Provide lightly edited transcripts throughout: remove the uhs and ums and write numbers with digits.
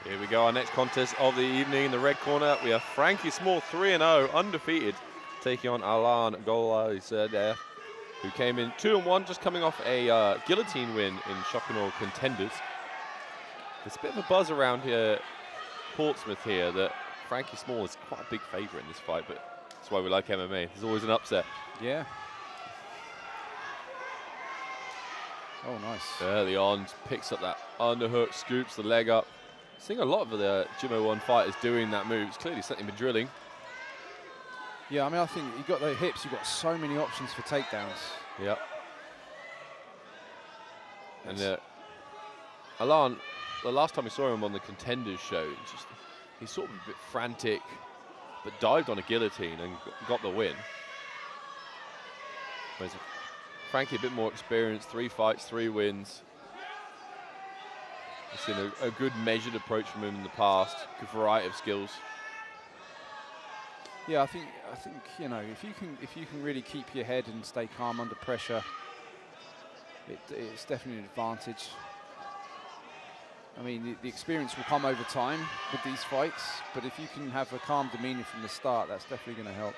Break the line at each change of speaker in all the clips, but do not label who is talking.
Here we go, our next contest of the evening. In the red corner, we have Frankie Small, 3-0, undefeated, taking on Golizadeh, who came in 2-1, just coming off a guillotine win in Shock-and-Awe Contenders. There's a bit of a buzz around here, Portsmouth here, that Frankie Small is quite a big favourite in this fight, but that's why we like MMA. There's always an upset.
Yeah. Oh, nice.
Early on, picks up that underhook, scoops the leg up. Seeing a lot of the Gym01 fighters doing that move. It's clearly something been drilling.
Yeah, I mean, I think you've got the hips, you've got so many options for takedowns.
Yep. And Alan, the last time we saw him on the Contenders show, he's sort of a bit frantic, but dived on a guillotine and got the win. Whereas Frankie, a bit more experienced, 3 fights, 3 wins. We've seen a good measured approach from him in the past, good variety of skills.
Yeah, I think you know, if you can really keep your head and stay calm under pressure, it's definitely an advantage. I mean, the experience will come over time with these fights, but if you can have a calm demeanor from the start, that's definitely going to help.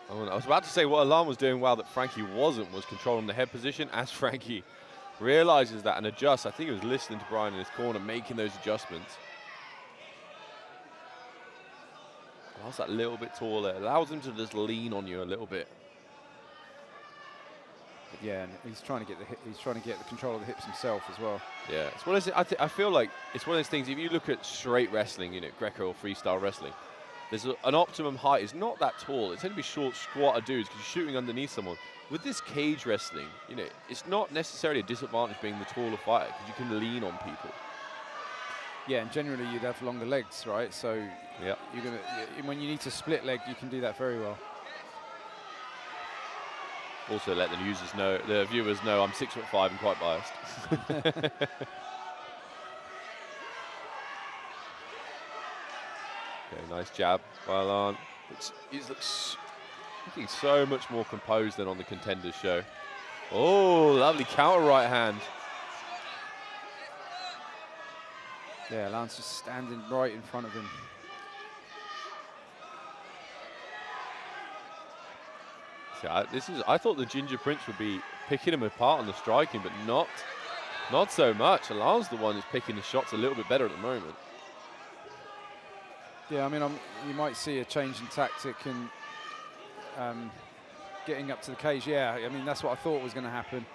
I was about to say what Alan was doing well that Frankie wasn't, was controlling the head position. As Frankie realizes that and adjusts, I think he was listening to Brian in his corner, making those adjustments. Allows that little bit taller, allows him to just lean on you a little bit.
Yeah, and he's trying to get the control of the hips himself as well.
Yeah, it's one of those, I feel like it's one of those things. If you look at straight wrestling, you know, Greco or freestyle wrestling, there's an optimum height. It's not that tall. It's only to be short, squatter dudes because you're shooting underneath someone. With this cage wrestling, you know, it's not necessarily a disadvantage being the taller fighter because you can lean on people.
Yeah, and generally you'd have longer legs, right? So
yeah,
when you need to split leg, you can do that very well.
Also, let the viewers know I'm 6'5" and quite biased. Okay, nice jab by Alan. He looks looking so much more composed than on the Contenders show. Oh, lovely counter right hand.
Yeah, Alan's just standing right in front of him.
See, I thought the Ginger Prince would be picking him apart on the striking, but not so much. Alan's the one who's picking his shots a little bit better at the moment.
Yeah, I mean, you might see a change in tactic and getting up to the cage. Yeah, I mean, that's what I thought was going to happen.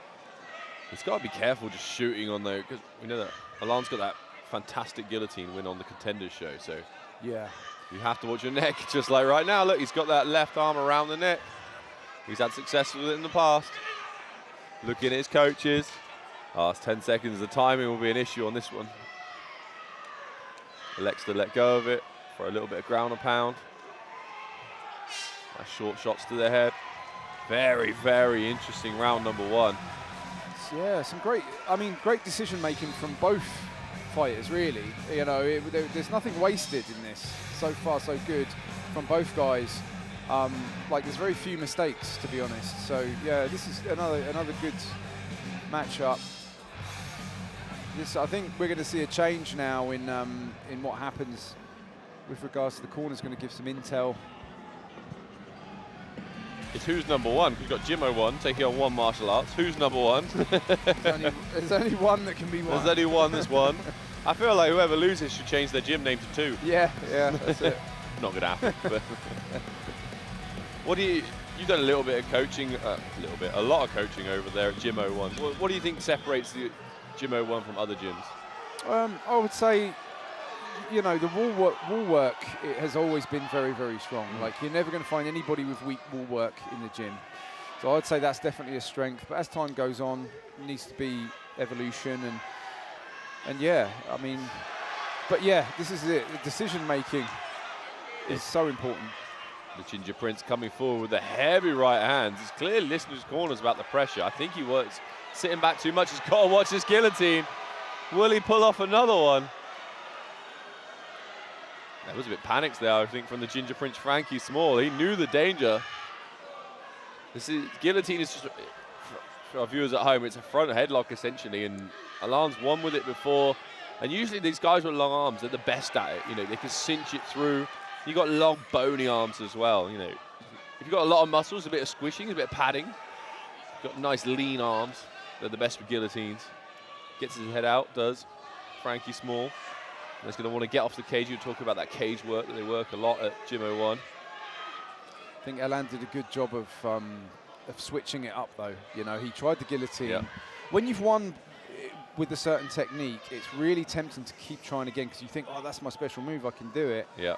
He's got to be careful just shooting on though, because we know that Alan's got that fantastic guillotine win on the Contenders show. So
yeah,
you have to watch your neck, just like right now. Look, he's got that left arm around the neck. He's had success with it in the past. Looking at his coaches. Last 10 seconds, the timing will be an issue on this one. Elects to let go of it for a little bit of ground and pound. Nice short shots to the head. Very, very interesting round number 1.
Yeah, some great decision making from both fighters, really. You know, there's nothing wasted in this. So far, so good from both guys. Like, there's very few mistakes, to be honest. So yeah, this is another good matchup. I think we're going to see a change now in what happens with regards to the corner's going to give some intel.
It's who's number 1. We've got Gym01 taking on one martial arts. Who's number 1?
There's only one that can be one.
There's only one that's one. I feel like whoever loses should change their gym name to 2.
Yeah, that's it.
Not going to happen. But what do you've done a little bit of coaching, a lot of coaching over there at Gym01. What do you think separates the Gym01 from other gyms?
I would say, you know, the wall work it has always been very, very strong. Like, you're never going to find anybody with weak wall work in the gym. So I'd say that's definitely a strength. But as time goes on, it needs to be evolution and yeah, I mean, but yeah, this is it. The decision making is so important.
The Ginger Prince coming forward with the heavy right hands. He's clearly listening to his corners about the pressure. I think he was sitting back too much. He's got to watch this guillotine. Will he pull off another one? There was a bit panicked there, I think, from the Ginger Prince Frankie Small. He knew the danger. Guillotine is just, for our viewers at home, it's a front headlock essentially, and Alan's won with it before. And usually these guys with long arms, they're the best at it. You know, they can cinch it through. You got long, bony arms as well. You know, if you've got a lot of muscles, a bit of squishing, a bit of padding, you've got nice lean arms. They're the best for guillotines. Gets his head out, does Frankie Small. And he's going to want to get off the cage. You were talking about that cage work that they work a lot at Gym 01.
I think Alan did a good job of switching it up, though. You know, he tried the guillotine.
Yeah.
When you've won with a certain technique, it's really tempting to keep trying again because you think, oh, that's my special move, I can do it.
Yeah.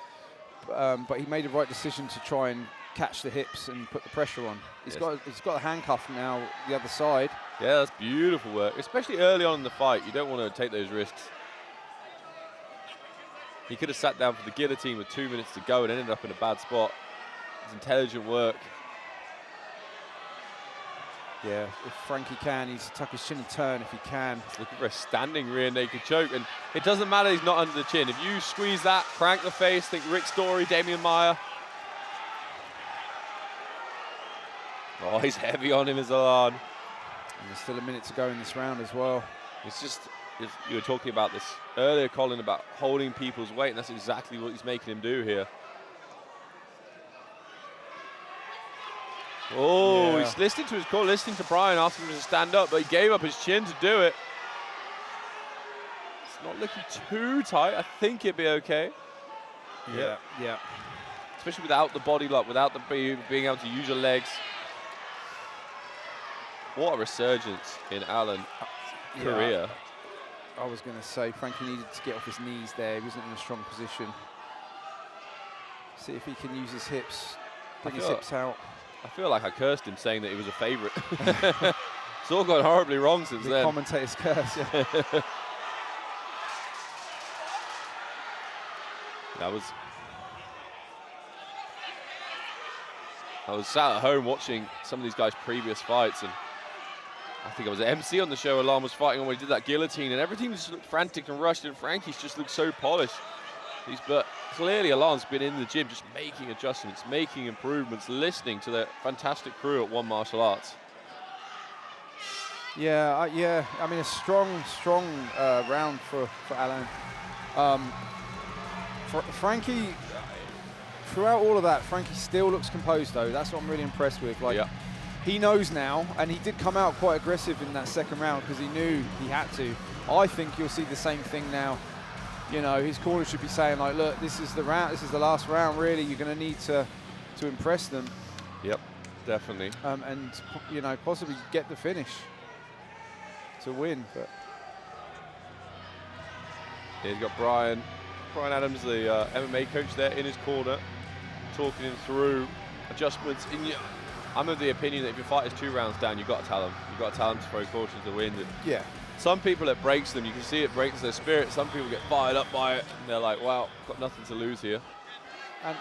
But he made the right decision to try and catch the hips and put the pressure on. He's got a handcuff now the other side.
Yeah, that's beautiful work, especially early on in the fight. You don't want to take those risks. He could have sat down for the guillotine with 2 minutes to go and ended up in a bad spot. It's intelligent work.
Yeah, if Frankie can, he's tuck his chin and turn if he can.
He's looking for a standing rear naked choke, and it doesn't matter he's not under the chin. If you squeeze that, crank the face, think Rick Story, Damian Maya. Oh, he's heavy on him as Alan.
And there's still a minute to go in this round as well.
It's just, you were talking about this earlier, Colin, about holding people's weight, and that's exactly what he's making him do here. Oh, yeah. He's listening to his call, listening to Brian, asking him to stand up, but he gave up his chin to do it. It's not looking too tight. I think it'd be okay.
Yeah, yeah.
Especially without the body lock, without the being able to use your legs. What a resurgence in Alan's career.
I was going to say Frankie needed to get off his knees there. He wasn't in a strong position. See if he can use his hips, bring his hips out.
I feel like I cursed him saying that he was a favourite. It's all gone horribly wrong since then.
Commentator's curse, yeah.
I was sat at home watching some of these guys' previous fights, and I think I was an MC on the show. Alan was fighting when he did that guillotine, and everything just looked frantic and rushed, and Frankie's just looked so polished. But clearly Alan's been in the gym just making adjustments, making improvements, listening to the fantastic crew at One Martial Arts.
Yeah, yeah. I mean, a strong round for Alan. Frankie, throughout all of that, Frankie still looks composed, though. That's what I'm really impressed with. Like,
yeah.
He knows now, and he did come out quite aggressive in that second round because he knew he had to. I think you'll see the same thing now. You know, his corner should be saying, like, look, this is the round, this is the last round, really. You're going to need to impress them.
Yep, definitely.
And, you know, possibly get the finish to win. But
he's got Brian Adams, the MMA coach there in his corner, talking him through adjustments. I'm of the opinion that if your fight is 2 rounds down, you've got to tell them. You've got to tell them to throw caution to the wind. And
yeah.
Some people, it breaks them. You can see it breaks their spirit. Some people get fired up by it, and they're like, wow, got nothing to lose here.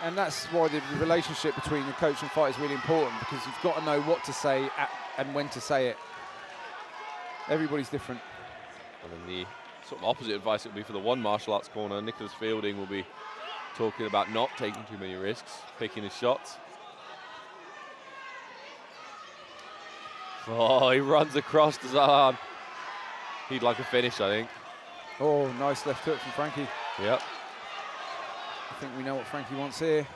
And that's why the relationship between the coach and fighter is really important, because you've got to know what to say and when to say it. Everybody's different.
And then the sort of opposite advice would be for the One Martial Arts corner. Nicholas Fielding will be talking about not taking too many risks, picking his shots. Oh, he runs across to Zahan. He'd like a finish, I think.
Oh, nice left hook from Frankie.
Yep.
I think we know what Frankie wants here.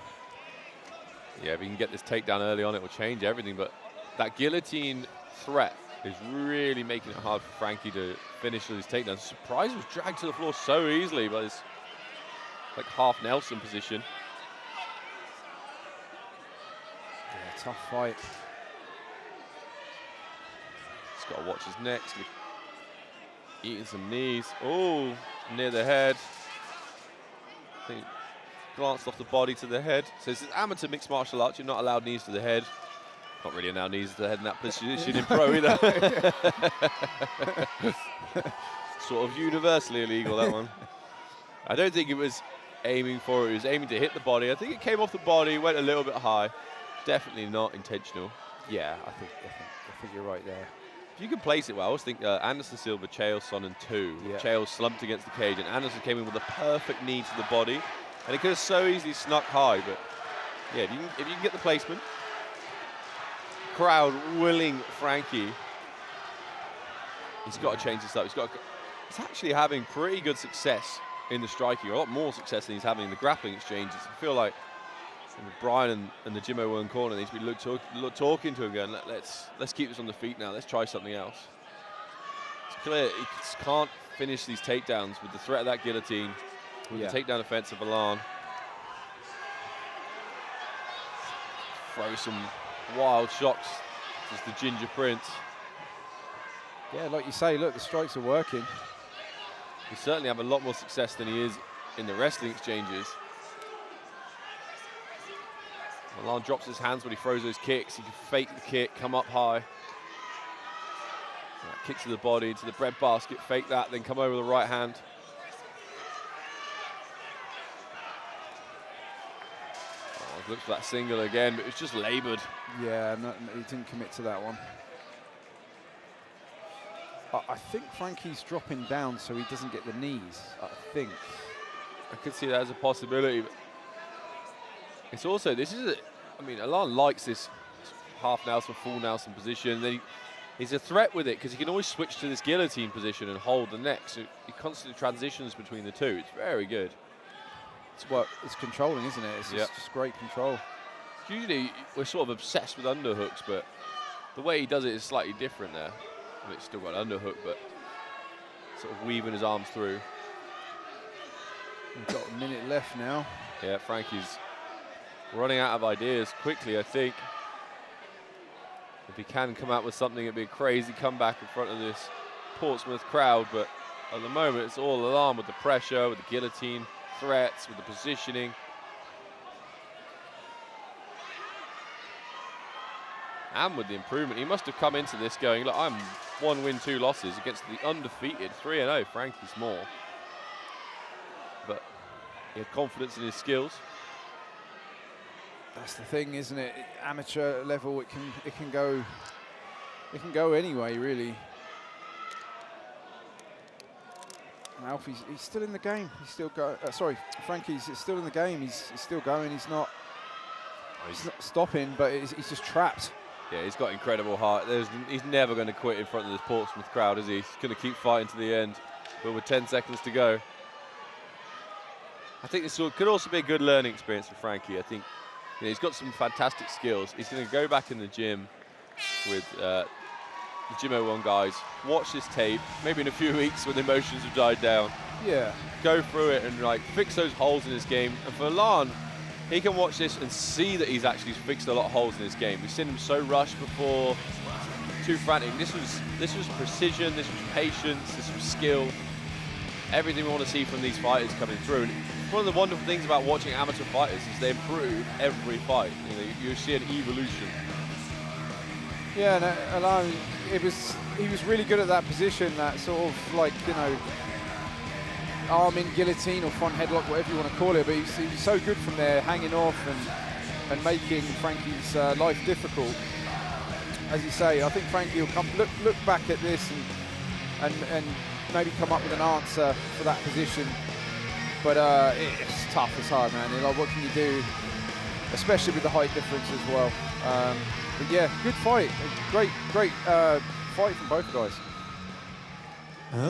Yeah, if he can get this takedown early on, it will change everything. But that guillotine threat is really making it hard for Frankie to finish with his takedown. Surprise was dragged to the floor so easily by his like half Nelson position.
Yeah, tough fight.
He's got to watch his neck. Eating some knees. Oh, near the head. I think glanced off the body to the head. So this is amateur mixed martial arts. You're not allowed knees to the head. Not really allowed knees to the head in that position in pro either. Sort of universally illegal, that one. I don't think it was aiming for it. It was aiming to hit the body. I think it came off the body, went a little bit high. Definitely not intentional.
Yeah, I think you're right there.
If you can place it well, I always think Anderson Silva, Chael Sonnen 2. Yeah. Chael slumped against the cage, and Anderson came in with a perfect knee to the body. And it could have so easily snuck high, but yeah, if you can get the placement. Crowd willing Frankie. He's got to change this up. He's got to He's actually having pretty good success in the striking, a lot more success than he's having in the grappling exchanges. I feel like Brian and the Jimmo one corner needs to be talking to him, going, let's keep this on the feet now. Let's try something else. It's clear he just can't finish these takedowns with the threat of that guillotine, with the takedown offense of Alan. Throw some wild shots, just the Ginger Prince.
Yeah, like you say, look, the strikes are working.
He certainly have a lot more success than he is in the wrestling exchanges. Alan drops his hands when he throws those kicks. He can fake the kick, come up high. Kick to the body, to the bread basket, fake that, then come over the right hand. Oh, looks for that single again, but it's just labored.
Yeah, no, he didn't commit to that one. I think Frankie's dropping down so he doesn't get the knees, I think.
I could see that as a possibility. But it's also, I mean, Alan likes this half Nelson, full Nelson position. Then he's a threat with it because he can always switch to this guillotine position and hold the neck. So he constantly transitions between the two. It's very good.
It's controlling, isn't it? It's just great control.
Usually we're sort of obsessed with underhooks, but the way he does it is slightly different there. I mean, it's still got an underhook, but sort of weaving his arms through.
We've got a minute left now.
Yeah, Frankie's running out of ideas quickly, I think. If he can come out with something, it'd be a crazy comeback in front of this Portsmouth crowd, but at the moment it's all Alan with the pressure, with the guillotine threats, with the positioning. And with the improvement. He must have come into this going, look, I'm 1 win, 2 losses against the undefeated 3-0 Frankie Small. But he had confidence in his skills.
That's the thing, isn't it? Amateur level, it can go anyway, really. And Alfie's still in the game. He's still Frankie's still in the game. He's still going. He's not stopping, but he's just trapped.
Yeah, he's got incredible heart. He's never going to quit in front of this Portsmouth crowd, is he? He's going to keep fighting to the end. But with 10 seconds to go, I think this could also be a good learning experience for Frankie. I think he's got some fantastic skills. He's going to go back in the gym with the Gym 01 guys, watch this tape, maybe in a few weeks when the emotions have died down.
Yeah. Go
through it and fix those holes in his game. And for Alan, he can watch this and see that he's actually fixed a lot of holes in his game. We've seen him so rushed before, too frantic. This was precision, this was patience, this was skill. Everything we want to see from these fighters coming through. And one of the wonderful things about watching amateur fighters is they improve every fight. You see an evolution.
Yeah, and Alan, he was really good at that position, that sort of arm in guillotine or front headlock, whatever you want to call it. But he was so good from there, hanging off and making Frankie's life difficult. As you say, I think Frankie will come look back at this and maybe come up with an answer for that position. But it's tough, it's hard, man. What can you do, especially with the height difference as well. But yeah, good fight. Great fight from both guys.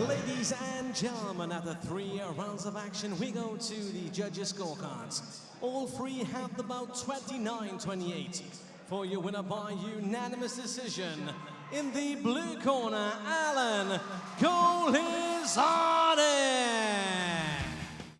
Ladies and gentlemen, after 3 rounds of action, we go to the judges' scorecards. All three have about 29-28 for your winner by unanimous decision. In the blue corner, Alan Golizadeh.